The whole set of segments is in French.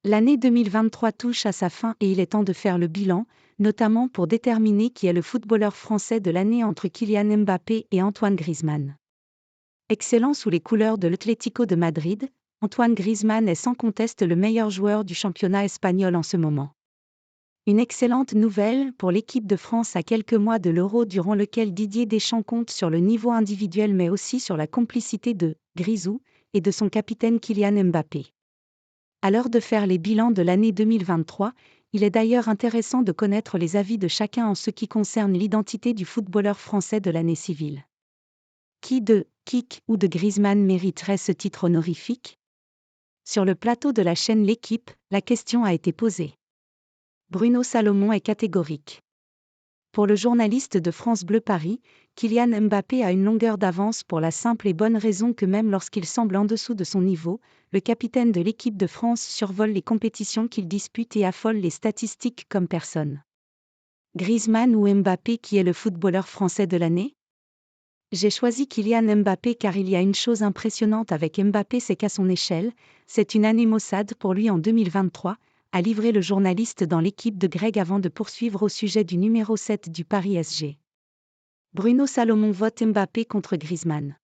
L'année 2023 touche à sa fin et il est temps de faire le bilan, notamment pour déterminer qui est le footballeur français de l'année entre Kylian Mbappé et Antoine Griezmann. Excellent sous les couleurs de l'Atlético de Madrid, Antoine Griezmann est sans conteste le meilleur joueur du championnat espagnol en ce moment. Une excellente nouvelle pour l'équipe de France à quelques mois de l'Euro durant lequel Didier Deschamps compte sur le niveau individuel mais aussi sur la complicité de Grisou et de son capitaine Kylian Mbappé. À l'heure de faire les bilans de l'année 2023, il est d'ailleurs intéressant de connaître les avis de chacun en ce qui concerne l'identité du footballeur français de l'année civile. Qui de Kik ou de Griezmann mériterait ce titre honorifique ? Sur le plateau de la chaîne L'Équipe, la question a été posée. Bruno Salomon est catégorique. Pour le journaliste de France Bleu Paris, Kylian Mbappé a une longueur d'avance pour la simple et bonne raison que même lorsqu'il semble en dessous de son niveau, le capitaine de l'équipe de France survole les compétitions qu'il dispute et affole les statistiques comme personne. Griezmann ou Mbappé, qui est le footballeur français de l'année ? J'ai choisi Kylian Mbappé car il y a une chose impressionnante avec Mbappé, c'est qu'à son échelle, c'est une année maussade pour lui en 2023, a livré le journaliste dans l'équipe de Greg avant de poursuivre au sujet du numéro 7 du Paris SG. Bruno Salomon vote Mbappé contre Griezmann.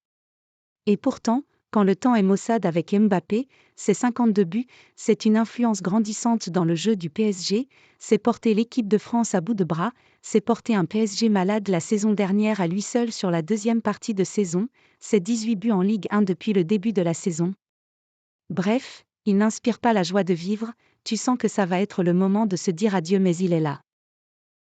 Et pourtant, quand le temps est maussade avec Mbappé, c'est 52 buts, c'est une influence grandissante dans le jeu du PSG, c'est porter l'équipe de France à bout de bras, c'est porter un PSG malade la saison dernière à lui seul sur la deuxième partie de saison, c'est 18 buts en Ligue 1 depuis le début de la saison. Bref, il n'inspire pas la joie de vivre, tu sens que ça va être le moment de se dire adieu mais il est là.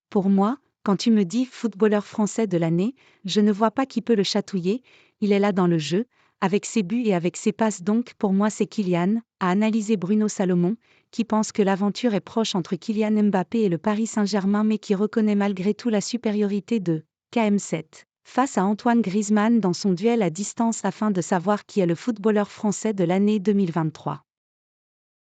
Pour moi, quand tu me dis footballeur français de l'année, je ne vois pas qui peut le chatouiller, il est là dans le jeu, avec ses buts et avec ses passes donc pour moi c'est Kylian, a analysé Bruno Salomon, qui pense que l'aventure est proche entre Kylian Mbappé et le Paris Saint-Germain mais qui reconnaît malgré tout la supériorité de KM7 face à Antoine Griezmann dans son duel à distance afin de savoir qui est le footballeur français de l'année 2023.